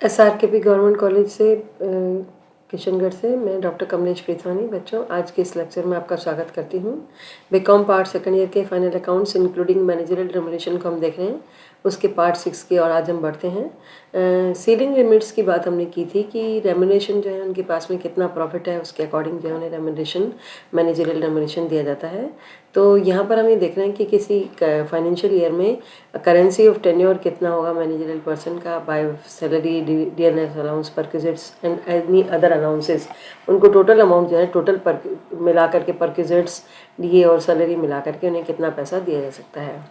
SRKP government college से किशनगढ़ से मैं डॉक्टर कमलेश प्रीतवानी। बच्चों, आज के इस लेक्चर में आपका स्वागत करती हूँ। बीकॉम पार्ट सेकंड ईयर के final accounts including managerial remuneration को हम देख रहे हैं, उसके पार्ट 6 की और आज हम बढ़ते हैं। सीलिंग लिमिट्स की बात हमने की थी कि रेमुनरेशन जो है उनके पास में कितना प्रॉफिट है उसके अकॉर्डिंग जो है उन्हें रेमुनरेशन मैनेजरियल रेमुनरेशन दिया जाता है। तो यहाँ पर हम ये देख रहे हैं कि किसी फाइनेंशियल ईयर में करेंसी ऑफ टेन्योर कितना होगा मैनेजरियल पर्सन का by salary, dearness allowance, perquisites and any other allowances. उनको टोटल अमाउंट जो है टोटल मिला करके परक्विजिट्स, डीए और सैलरी मिला करके उन्हें कितना पैसा दिया जा सकता है।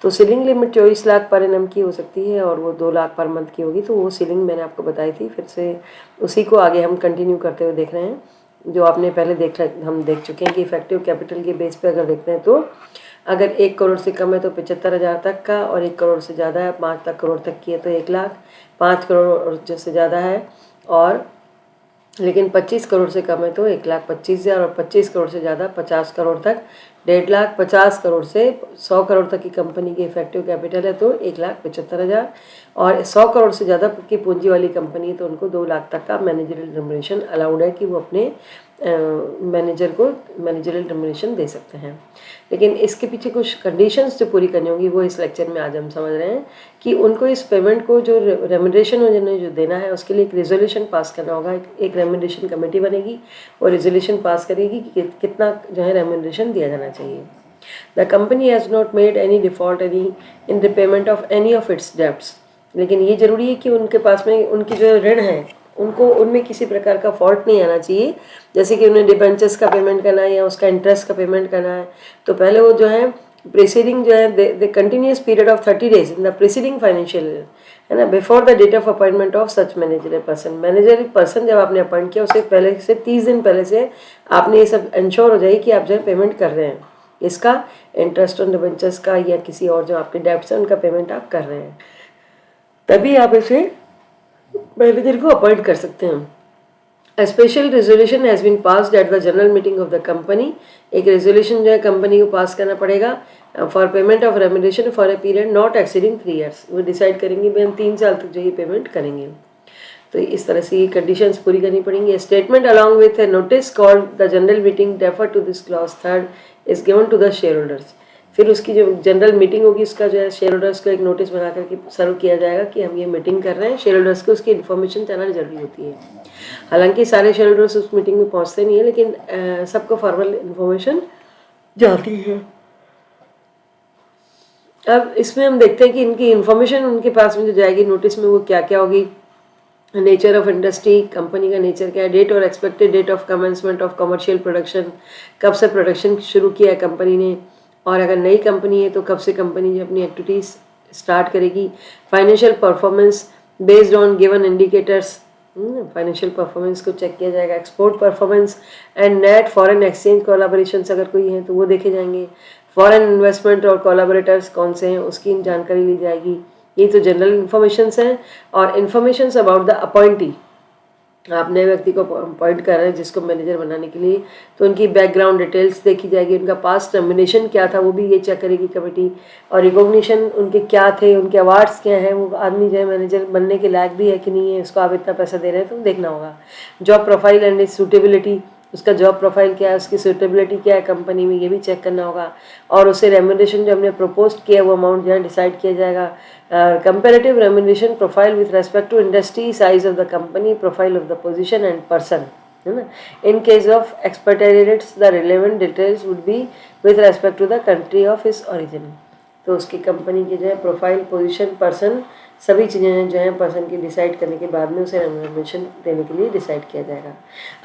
तो ceiling limit 24 lakh per annum की हो सकती है और वो 2 लाख पर मंथ की होगी। तो वो सीलिंग मैंने आपको बताई थी, फिर से उसी को आगे हम कंटिन्यू करते हुए देख रहे हैं। जो आपने पहले हम देख चुके हैं कि इफेक्टिव कैपिटल के बेस पे अगर देखते हैं तो अगर 1 करोड़ से कम है तो 75,000 तक का, और 1 करोड़ से ज़्यादा है 5 करोड़ तक की है तो 1 लाख, 5 करोड़ से ज़्यादा है और लेकिन 25 करोड़ से कम है तो 1,25,000 और 25 करोड़ से ज़्यादा 50 करोड़ तक 1.5 लाख, 50 करोड़ से 100 करोड़ तक की कंपनी की इफेक्टिव कैपिटल है तो 1,75,000 और 100 करोड़ से ज़्यादा की पूंजी वाली कंपनी है तो उनको 2 लाख तक का मैनेजरियल रेमुनरेशन अलाउड है कि वो अपने मैनेजर को मैनेजरियल रेमुनरेशन दे सकते हैं। लेकिन इसके पीछे कुछ कंडीशंस जो पूरी करनी होगी वो इस लेक्चर में आज हम समझ रहे हैं कि उनको इस पेमेंट को जो रेमुनरेशन उन्हें जो देना है उसके लिए एक रेजोल्यूशन पास करना होगा। एक रेमुनरेशन कमेटी बनेगी और रेजोल्यूशन पास करेगी कि कितना जो है रेमुनरेशन दिया जाना चाहिए। The company has not made any default any in repayment of any of its debts. लेकिन ये जरूरी है कि उनके पास में उनकी जो ऋण है उनको उनमें किसी प्रकार का फॉल्ट नहीं आना चाहिए। जैसे कि उन्हें डिबेंचर्स का पेमेंट करना है या उसका इंटरेस्ट का पेमेंट करना है तो पहले वो जो है प्रीसीडिंग जो है the continuous period of 30 days in the preceding financial year, है ना, before the date of appointment of such managerial person. Managerial person जब आपने अपॉइंट किया उससे पहले से 30 दिन पहले से आपने ये सब इंश्योर हो जाए कि आप जो है पेमेंट कर रहे हैं, इसका इंटरेस्ट ऑन डिबेंचर्स का या किसी और जो आपके डेब्ट्स हैं उनका पेमेंट आप कर रहे हैं, तभी आप इसे मैनेजर को अपॉइंट कर सकते हैं। A special resolution has been passed at the general meeting of the company। एक रेजोल्यूशन जो है कंपनी को पास करना पड़ेगा for payment of remuneration for a period not exceeding 3 years। वो डिसाइड करेंगे भाई हम 3 साल तक जो ये पेमेंट करेंगे। तो इस तरह से ये कंडीशंस पूरी करनी पड़ेंगी। Statement along with a notice called the general meeting refer to this clause 3 is given to the shareholders. फिर उसकी जो जनरल मीटिंग होगी उसका जो है शेयर होल्डर्स को एक नोटिस बना करके सर्व किया जाएगा कि हम ये मीटिंग कर रहे हैं। शेयर होल्डर्स को उसकी इन्फॉर्मेशन जाना जरूरी होती है। हालांकि सारे शेयर होल्डर्स उस मीटिंग में पहुंचते नहीं है, लेकिन सबको फॉर्मल इन्फॉर्मेशन जाती है। अब इसमें हम देखते हैं कि इनकी इन्फॉर्मेशन उनके पास में जो जाएगी नोटिस में वो क्या क्या होगी। नेचर ऑफ इंडस्ट्री, कंपनी का नेचर क्या है, डेट और expected date of commencement of commercial production, कब से प्रोडक्शन शुरू किया है कंपनी ने, और अगर नई कंपनी है तो कब से कंपनी जो अपनी एक्टिविटीज स्टार्ट करेगी। Financial performance based on given indicators, financial performance को चेक किया जाएगा। Export performance and net foreign exchange collaborations अगर कोई है तो वो देखे जाएंगे। फॉरेन इन्वेस्टमेंट और कोलैबोरेटर्स कौन से हैं उसकी जानकारी ली जाएगी। ये तो जनरल इन्फॉर्मेशंस हैं। और इन्फॉर्मेशंस अबाउट द अपॉइंटी, आप नए व्यक्ति को अपॉइंट कर रहे हैं जिसको मैनेजर बनाने के लिए, तो उनकी बैकग्राउंड डिटेल्स देखी जाएगी। उनका पास्ट नॉमिनेशन क्या था वो भी ये चेक करेगी कमेटी, और रिकॉग्निशन उनके क्या थे, उनके अवार्ड्स क्या हैं, वो आदमी जो है मैनेजर बनने के लायक भी है कि नहीं है, इसको आप इतना पैसा दे रहे हैं तो देखना होगा। जॉब प्रोफाइल एंड सूटेबिलिटी, उसका जॉब प्रोफाइल क्या है, उसकी सूटेबिलिटी क्या है कंपनी में, ये भी चेक करना होगा। और उसे रेमुनरेशन जो हमने प्रपोज किया वो अमाउंट जो है डिसाइड किया जाएगा। Comparative remuneration profile with respect to industry, size of the company, profile of the position and person, है ना। In case of expected the relevant details would be with respect to the country of his origin. तो उसकी company की जो है profile, position, person, सभी चीज़ें जो हैं पर्सन की डिसाइड करने के बाद में उसे रेमुनरेशन देने के लिए डिसाइड किया जाएगा।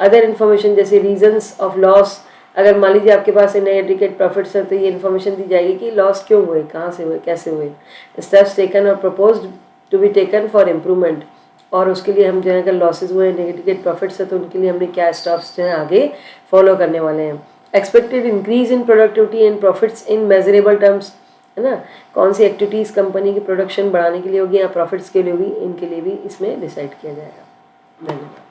अदर इन्फॉर्मेशन जैसे रीजंस ऑफ लॉस, अगर मान लीजिए आपके पास नए डिकेट प्रॉफिट्स हैं तो ये इन्फॉर्मेशन दी जाएगी कि लॉस क्यों हुए, कहाँ से हुए, कैसे हुए। स्टेप्स टेकन और proposed to be taken for improvement, और उसके लिए हम जो है अगर लॉसेज हुए, नेगेटिव प्रॉफिट्स है तो उनके लिए हमने क्या स्टेप्स जो है आगे फॉलो करने वाले हैं। Expected increase in productivity and profits in measurable terms, है ना, कौन सी एक्टिविटीज़ कंपनी की प्रोडक्शन बढ़ाने के लिए होगी या प्रॉफिट्स के लिए होगी, इनके लिए भी इसमें डिसाइड किया जाएगा। धन्यवाद।